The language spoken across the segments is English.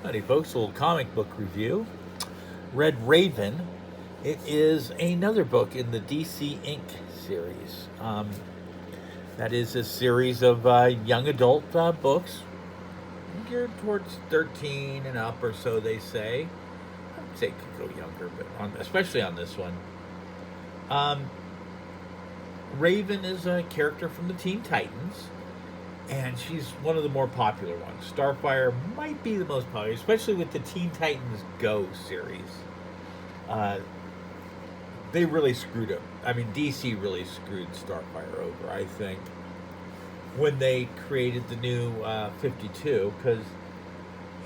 Howdy, folks. A little comic book review. Red Raven. It is another book in the DC Inc. series. That is a series of young adult books geared towards 13 and up or so, they say. I'd say it could go younger, but especially on this one. Um, Raven is a character from the Teen Titans, and she's one of the more popular ones. Starfire might be the most popular, especially with the Teen Titans Go series. Uh, they really screwed up. I mean, DC really screwed Starfire over, I think, when they created the new 52, because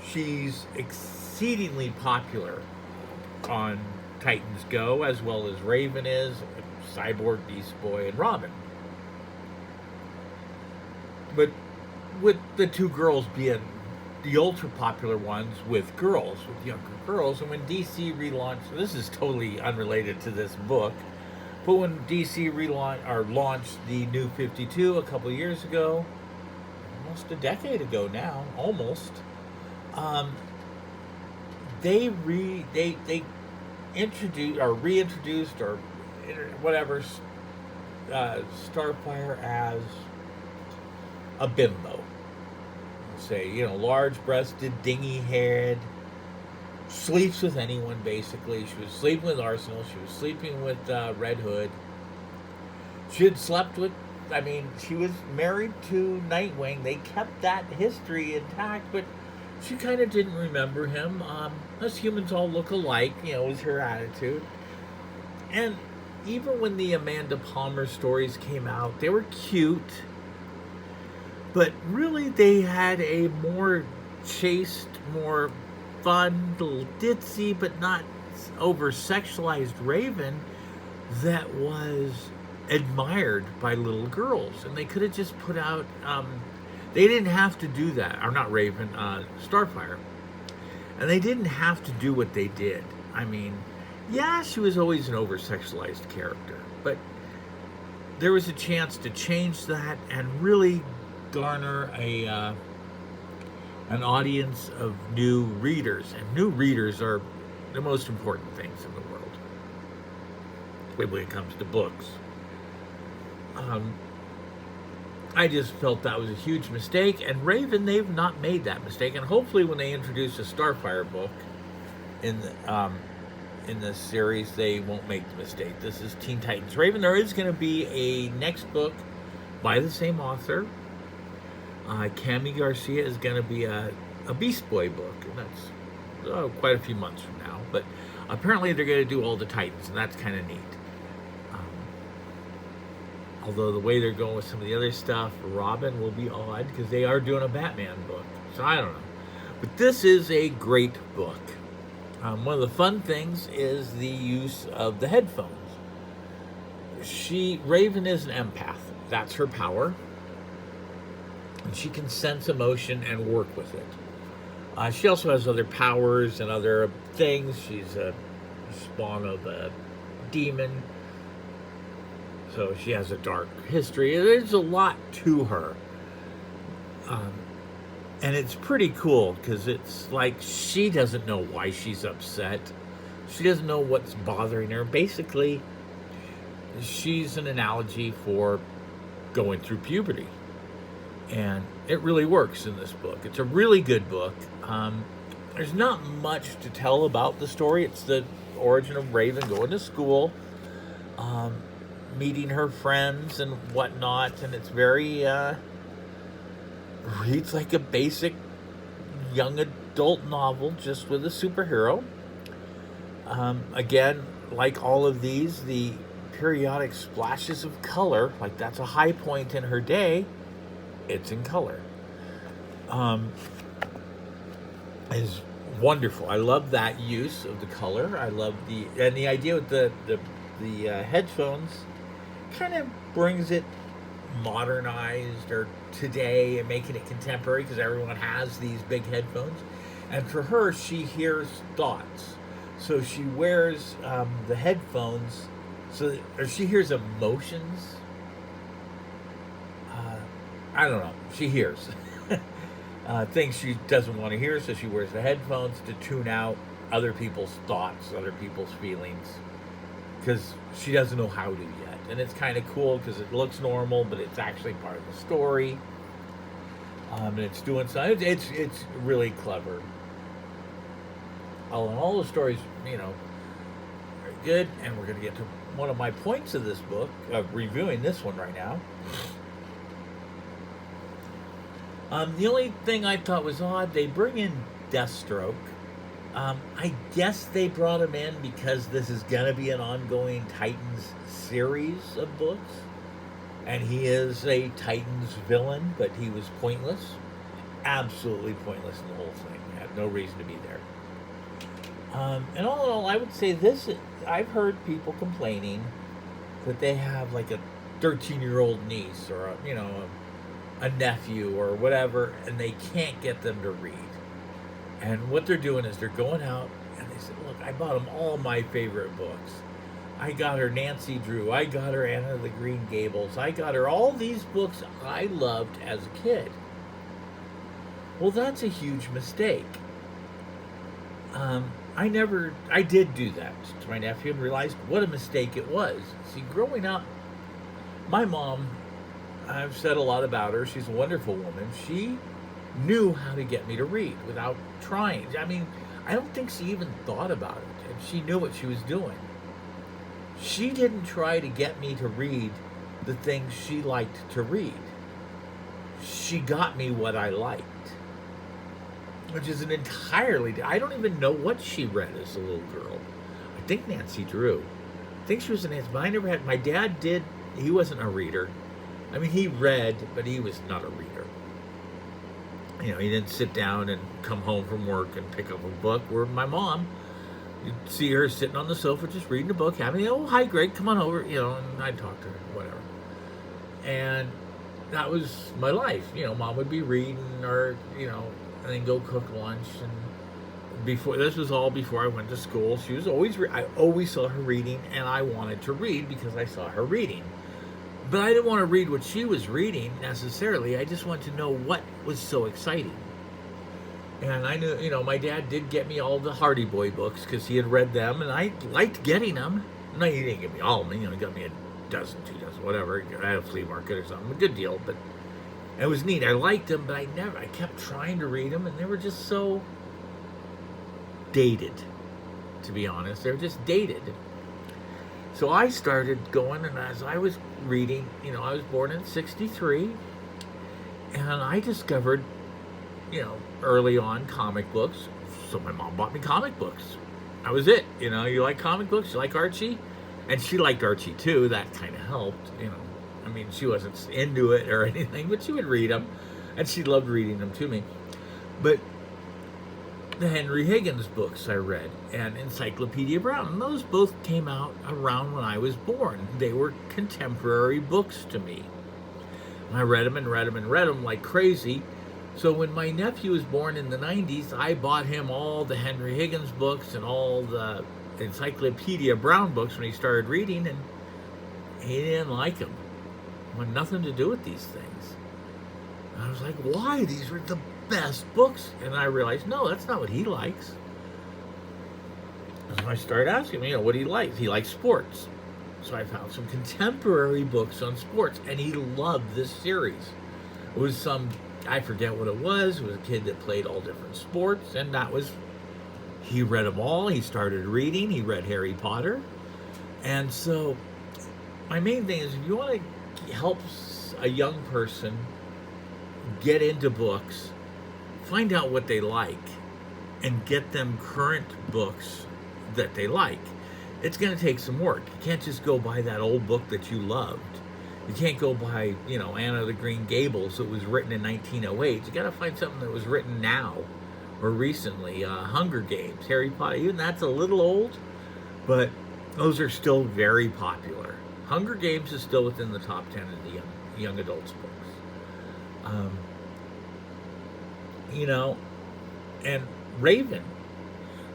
she's exceedingly popular on Titans Go, as well as Raven is, Cyborg, Beast Boy, and Robin. But with the two girls being the ultra popular ones with girls, with younger girls, and when DC relaunched, this is totally unrelated to this book, but when DC launched the New 52 a couple years ago, almost a decade ago now, almost, um, they introduced or reintroduced or whatever Starfire as a bimbo. Say, large-breasted, dingy-haired, sleeps with anyone, basically. She was sleeping with Arsenal. She was sleeping with Red Hood. She had slept with, she was married to Nightwing. They kept that history intact, but she kind of didn't remember him. Us humans all look alike, was her attitude. And even when the Amanda Palmer stories came out, they were cute. But really, they had a more chaste, more fun, little ditzy, but not over-sexualized Raven that was admired by little girls. And they could have just put out... they didn't have to do that. Or not Raven, Starfire. And they didn't have to do what they did. Yeah, she was always an over-sexualized character. But there was a chance to change that and really garner an audience of new readers, and new readers are the most important things in the world when it comes to books. I just felt that was a huge mistake, and Raven, they've not made that mistake, and hopefully when they introduce a Starfire book in this series, they won't make the mistake. This is Teen Titans Raven. There is going to be a next book by the same author. Cami Garcia is going to be a Beast Boy book, and that's quite a few months from now. But apparently they're going to do all the Titans, and that's kind of neat. Although the way they're going with some of the other stuff, Robin will be odd, because they are doing a Batman book. So I don't know. But this is a great book. One of the fun things is the use of the headphones. Raven is an empath. That's her power. And she can sense emotion and work with it. She also has other powers and other things. She's a spawn of a demon. So she has a dark history. There's a lot to her. And it's pretty cool because it's like she doesn't know why she's upset. She doesn't know what's bothering her. Basically, she's an analogy for going through puberty. And it really works in this book. It's a really good book. There's not much to tell about the story. It's the origin of Raven going to school, meeting her friends and whatnot, and it's very reads like a basic young adult novel just with a superhero. Again, like all of these, the periodic splashes of color, like that's a high point in her day, it's in color. Is wonderful. I love that use of the color. I love the idea with the headphones kind of brings it modernized or today and making it contemporary because everyone has these big headphones. And for her, she hears thoughts. So she wears the headphones or she hears emotions. I don't know. She hears. things she doesn't want to hear, so she wears the headphones to tune out other people's thoughts, other people's feelings, because she doesn't know how to yet. And it's kind of cool because it looks normal, but it's actually part of the story. And it's doing something. It's really clever. Oh, and all the stories, are good. And we're going to get to one of my points of this book, reviewing this one right now. The only thing I thought was odd, they bring in Deathstroke. I guess they brought him in because this is going to be an ongoing Titans series of books. And he is a Titans villain, but he was pointless. Absolutely pointless in the whole thing. Had no reason to be there. And all in all, I would say this, I've heard people complaining that they have like a 13-year-old niece or a nephew or whatever, and they can't get them to read. And what they're doing is they're going out and they say, look, I bought them all my favorite books. I got her Nancy Drew. I got her Anna of the Green Gables. I got her all these books I loved as a kid. Well, that's a huge mistake. I did do that to my nephew and realized what a mistake it was. See, growing up, my mom, I've said a lot about her. She's a wonderful woman. She knew how to get me to read without trying. I mean, I don't think she even thought about it. And she knew what she was doing. She didn't try to get me to read the things she liked to read. She got me what I liked. Which is an entirely... I don't even know what she read as a little girl. I think Nancy Drew. I think she was an Nancy, but I never had... My dad did... He wasn't a reader. I mean, he read, but he was not a reader. He didn't sit down and come home from work and pick up a book. Where my mom, you'd see her sitting on the sofa just reading a book, having, oh, hi, Greg, come on over, and I'd talk to her, whatever. And that was my life. Mom would be reading or, and then go cook lunch. And this was all before I went to school. She was always, I always saw her reading, and I wanted to read because I saw her reading. But I didn't want to read what she was reading necessarily. I just wanted to know what was so exciting. And I knew, my dad did get me all the Hardy Boy books because he had read them, and I liked getting them. No, he didn't give me all of them. He got me a dozen, 2 dozen, whatever, at a flea market or something. A good deal, but it was neat. I liked them, but I kept trying to read them, and they were just so dated, to be honest. They were just dated. So I started going, and as I was reading, I was born in 1963, and I discovered, early on comic books. So my mom bought me comic books. That was it. You like comic books? You like Archie? And she liked Archie too. That kind of helped, I mean, she wasn't into it or anything, but she would read them, and she loved reading them to me. But the Henry Higgins books I read, and Encyclopedia Brown, and those both came out around when I was born. They were contemporary books to me. And I read them and read them and read them like crazy. So when my nephew was born in the 90s, I bought him all the Henry Higgins books and all the Encyclopedia Brown books when he started reading, and he didn't like them. Had nothing to do with these things. And I was like, why? These are the best books. And I realized, no, that's not what he likes. And so I started asking him, what he likes. He likes sports. So I found some contemporary books on sports, and he loved this series. It was I forget what it was. It was a kid that played all different sports, and he read them all. He started reading. He read Harry Potter. And so my main thing is, if you want to help a young person get into books, find out what they like and get them current books that they like. It's going to take some work. You can't just go buy that old book that you loved. You can't go buy, Anna of the Green Gables that was written in 1908. You got to find something that was written now or recently. Hunger Games, Harry Potter, even that's a little old, but those are still very popular. Hunger Games is still within the top 10 of the young adults books. And Raven.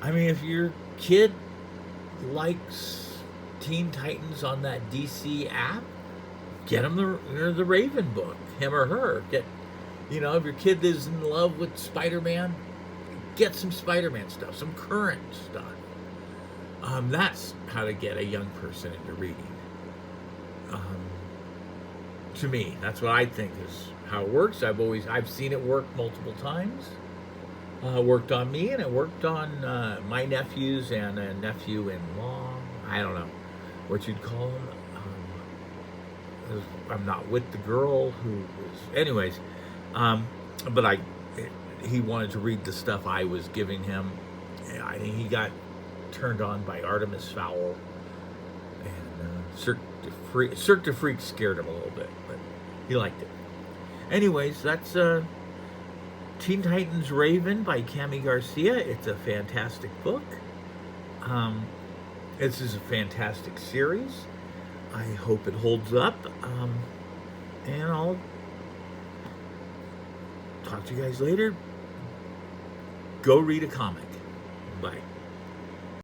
I mean, if your kid likes Teen Titans on that DC app, get him the Raven book, him or her. You know, if your kid is in love with Spider-Man, get some Spider-Man stuff, some current stuff. That's how to get a young person into reading. Um, to me, that's what I think is how it works. I've seen it work multiple times. Worked on me, and it worked on my nephews and a nephew-in-law. I don't know what you'd call them. I'm not with the girl who was, anyways. But he wanted to read the stuff I was giving him. I think he got turned on by Artemis Fowl, and Cirque du Freak scared him a little bit, but he liked it. Anyways, that's Teen Titans Raven by Cami Garcia. It's a fantastic book. This is a fantastic series. I hope it holds up. And I'll talk to you guys later. Go read a comic. Bye.